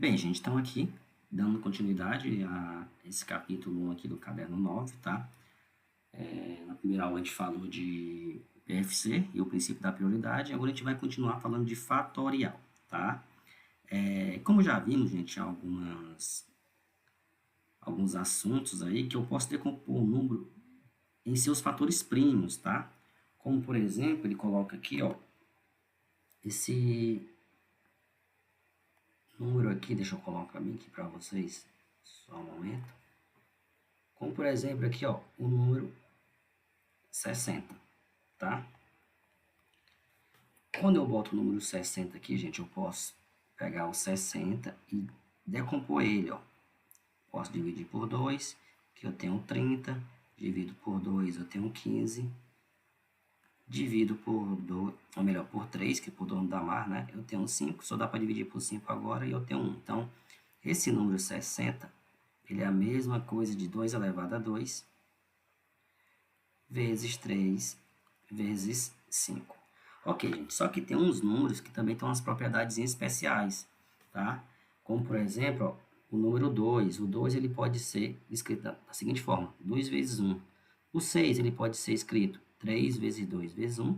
Bem, gente, então aqui, dando continuidade a esse capítulo 1 aqui do caderno 9, tá? Na primeira aula a gente falou de PFC e o princípio da prioridade, agora a gente vai continuar falando de fatorial, tá? Como já vimos, gente, alguns assuntos aí que eu posso decompor o número em seus fatores primos, tá? Como, por exemplo, ele coloca aqui, ó, esse número aqui, deixa eu colocar bem aqui para vocês, só um momento. Como, por exemplo, aqui, ó, o número 60, tá? Quando eu boto o número 60 aqui, gente, eu posso pegar o 60 e decompor ele, ó. Posso dividir por 2, que eu tenho 30, divido por 2, eu tenho 15, divido por 2, ou melhor, por 3, que é por dono da mar, né? Eu tenho 5, só dá para dividir por 5 agora e eu tenho 1. Então, esse número 60, ele é a mesma coisa de 2 elevado a 2, vezes 3, vezes 5. Ok, gente, só que tem uns números que também têm umas propriedades especiais, tá? Como, por exemplo, ó, o número 2. O 2 ele pode ser escrito da seguinte forma, 2 vezes 1. O 6 ele pode ser escrito 3 vezes 2 vezes 1.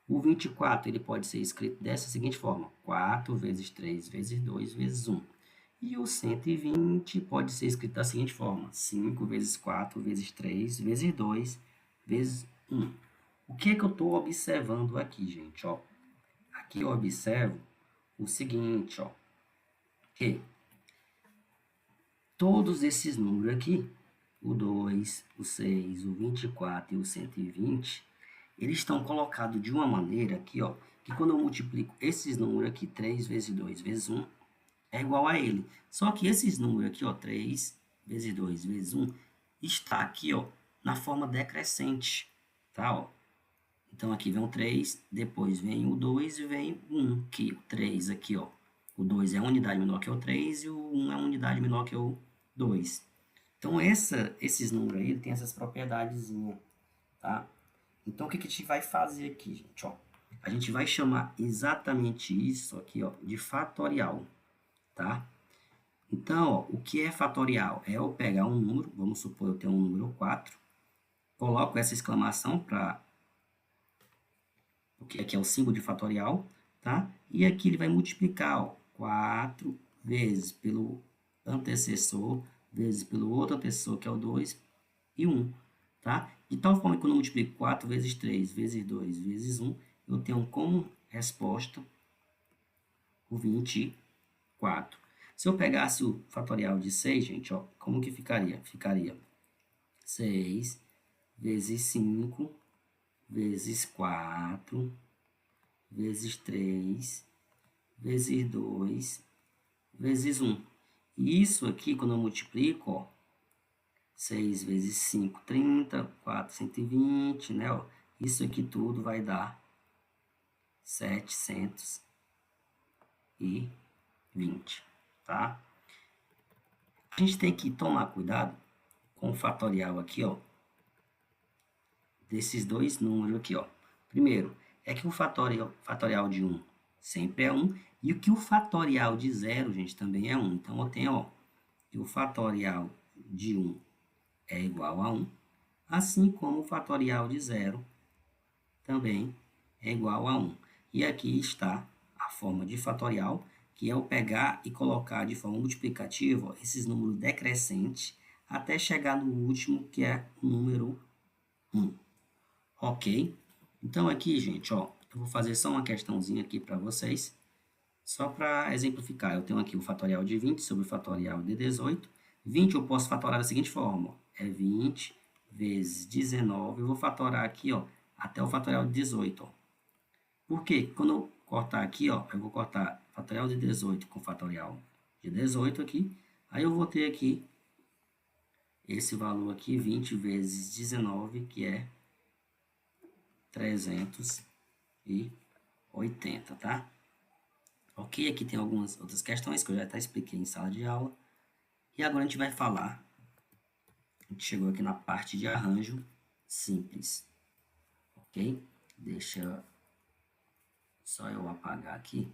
O 24 ele pode ser escrito dessa seguinte forma, 4 vezes 3 vezes 2 vezes 1. E o 120 pode ser escrito da seguinte forma, 5 vezes 4 vezes 3 vezes 2 vezes 1. O que é que eu estou observando aqui, gente? Ó, aqui eu observo o seguinte, ó, que todos esses números aqui, o 2, o 6, o 24 e o 120, eles estão colocados de uma maneira aqui, ó, que quando eu multiplico esses números aqui, 3 vezes 2 vezes 1, é igual a ele. Só que esses números aqui, ó, 3 vezes 2 vezes 1, está aqui, ó, na forma decrescente, tá, ó. Então, aqui vem o 3, depois vem o 2 e vem o 1, que o 3 aqui, ó. O 2 é uma unidade menor que o 3 e o 1 é uma unidade menor que o 2. Então, esses números aí, tem essas propriedades, tá? Então, o que a gente vai fazer aqui, gente, ó? A gente vai chamar exatamente isso aqui, ó, de fatorial, tá? Então, ó, o que é fatorial? É eu pegar um número, vamos supor eu tenho um número 4, coloco essa exclamação para porque aqui é o símbolo de fatorial, tá? E aqui ele vai multiplicar, ó, 4 vezes pelo antecessor, vezes pelo outro antecessor, que é o 2, e 1, tá? De tal forma que quando eu multiplico 4 vezes 3, vezes 2, vezes 1, eu tenho como resposta o 24. Se eu pegasse o fatorial de 6, gente, ó, como que ficaria? Ficaria 6 vezes 5 vezes 4 vezes 3 vezes 2 vezes 1. E isso aqui, quando eu multiplico, ó, 6 vezes 5, 30, 4, 120, né? Ó, isso aqui tudo vai dar 720, tá? A gente tem que tomar cuidado com o fatorial aqui, ó, desses dois números aqui, ó. Primeiro, é que o fatorial de 1 sempre é 1, e que o fatorial de 0, gente, também é 1. Então, eu tenho, ó, que o fatorial de 1 é igual a 1, assim como o fatorial de 0 também é igual a 1. E aqui está a forma de fatorial, que é eu pegar e colocar de forma multiplicativa, ó, esses números decrescentes até chegar no último, que é o número 1. Ok? Então, aqui, gente, ó, eu vou fazer só uma questãozinha aqui para vocês, só para exemplificar. Eu tenho aqui o fatorial de 20 sobre o fatorial de 18. 20 eu posso fatorar da seguinte forma, ó, é 20 vezes 19. Eu vou fatorar aqui, ó, até o fatorial de 18. Ó. Por quê? Quando eu cortar aqui, ó, eu vou cortar fatorial de 18 com fatorial de 18 aqui. Aí eu vou ter aqui esse valor aqui, 20 vezes 19, que é 380, tá? Ok, aqui tem algumas outras questões que eu já até expliquei em sala de aula. E agora a gente vai falar, a gente chegou aqui na parte de arranjo simples, ok? Deixa só eu apagar aqui.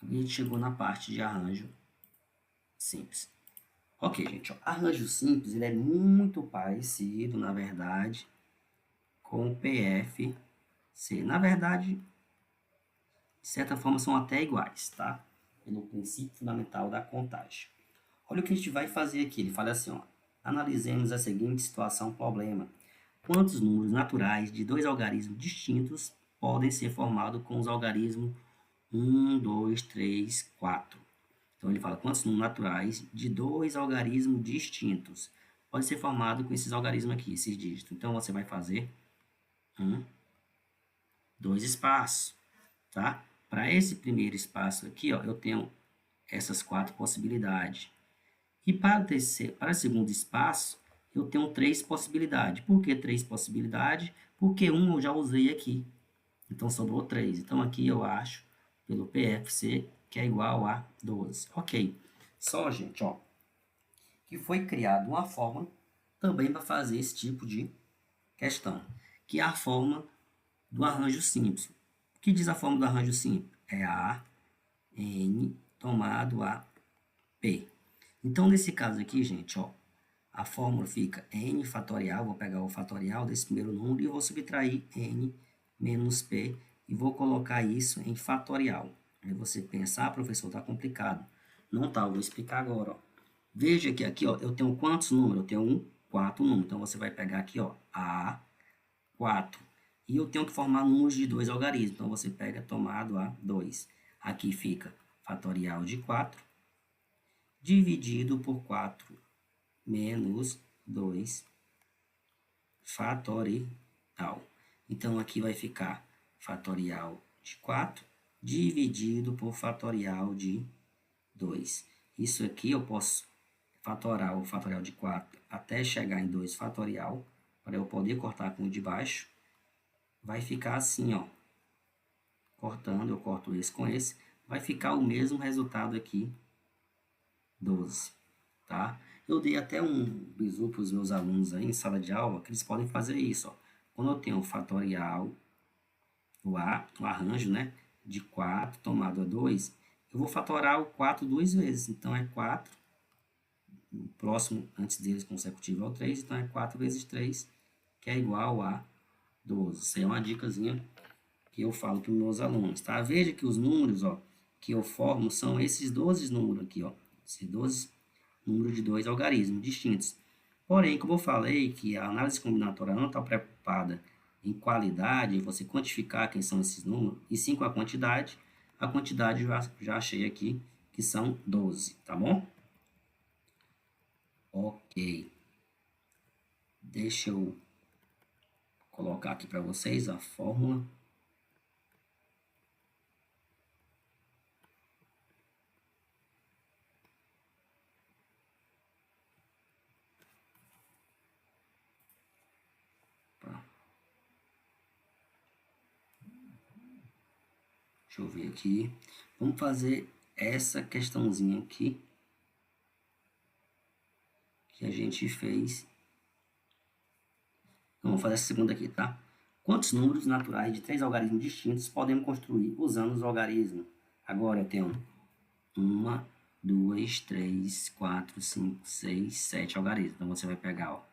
E a gente chegou na parte de arranjo simples. Ok, gente, ó, arranjo simples, ele é muito parecido, na verdade, com o PFC. Na verdade, de certa forma, são até iguais, tá? Pelo princípio fundamental da contagem. Olha o que a gente vai fazer aqui. Ele fala assim, ó, analisemos a seguinte situação, problema. Quantos números naturais de dois algarismos distintos podem ser formados com os algarismos 1, 2, 3, 4? Então, ele fala quantos números naturais de dois algarismos distintos podem ser formados com esses algarismos aqui, esses dígitos. Então, você vai fazer 2 espaços, tá? Para esse primeiro espaço aqui, ó, eu tenho essas 4 possibilidades. E para o segundo espaço, eu tenho 3 possibilidades. Por que 3 possibilidades? Porque 1 eu já usei aqui. Então, sobrou 3. Então, aqui eu acho, pelo PFC, que é igual a 12. Ok. Só, gente, ó, que foi criada uma forma também para fazer esse tipo de questão, que é a forma do arranjo simples. O que diz a forma do arranjo simples? É A, N, tomado a P. Então, nesse caso aqui, gente, ó, a fórmula fica N fatorial, vou pegar o fatorial desse primeiro número e vou subtrair N menos P e vou colocar isso em fatorial. Aí você pensa, ah, professor, tá complicado. Não tá, eu vou explicar agora, ó. Veja que aqui, ó, eu tenho quantos números? Eu tenho 4 números. Então, você vai pegar aqui, ó, A, 4. E eu tenho que formar números de 2 algarismos. Então, você pega tomado a 2. Aqui fica fatorial de 4 dividido por 4 menos 2 fatorial. Então, aqui vai ficar fatorial de 4 dividido por fatorial de 2. Isso aqui eu posso fatorar o fatorial de 4 até chegar em 2 fatorial, para eu poder cortar com o de baixo. Vai ficar assim, ó. Cortando, eu corto esse com esse. Vai ficar o mesmo resultado aqui, 12, tá? Eu dei até um bisu para os meus alunos aí em sala de aula, que eles podem fazer isso, ó. Quando eu tenho o fatorial, o arranjo, né, de 4 tomado a 2, eu vou fatorar o 4 duas vezes. Então, é 4, o próximo antes deles consecutivo é o 3, então é 4 vezes 3, que é igual a 12. Isso aí é uma dicasinha que eu falo para os meus alunos, tá? Veja que os números, ó, que eu formo são esses 12 números aqui, ó. Esses 12 números de dois algarismos distintos. Porém, como eu falei que a análise combinatória não está preocupada em qualidade, em você quantificar quem são esses números, e sim com a quantidade eu já achei aqui que são 12, tá bom? Ok. Deixa eu colocar aqui para vocês a fórmula. Deixa eu ver aqui. Vamos fazer essa questãozinha aqui que a gente fez. Então, vamos fazer essa segunda aqui, tá? Quantos números naturais de 3 algarismos distintos podemos construir usando os algarismos? Agora eu tenho 1, 2, 3, 4, 5, 6, 7 algarismos. Então, você vai pegar, ó,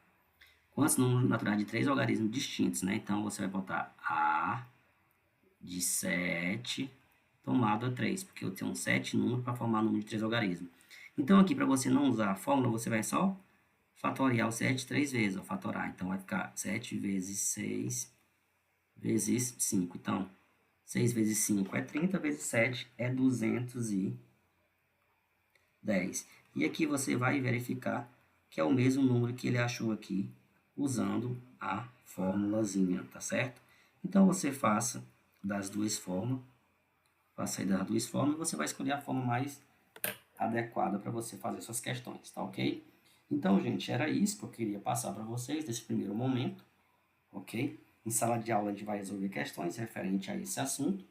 quantos números naturais de 3 algarismos distintos, né? Então, você vai botar A de 7 tomado a 3, porque eu tenho 7 números para formar número de 3 algarismos. Então, aqui, para você não usar a fórmula, você vai só fatoriar o 7 3 vezes, ó, fatorar. Então, vai ficar 7 vezes 6 vezes 5. Então, 6 vezes 5 é 30, vezes 7 é 210. E aqui você vai verificar que é o mesmo número que ele achou aqui, usando a formulazinha, tá certo? Então, você faça das duas formas, faça aí das duas formas, e você vai escolher a forma mais adequada para você fazer suas questões, tá ok? Então, gente, era isso que eu queria passar para vocês nesse primeiro momento, ok? Em sala de aula a gente vai resolver questões referentes a esse assunto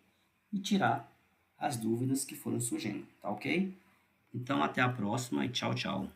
e tirar as dúvidas que foram surgindo, tá ok? Então, até a próxima e tchau, tchau.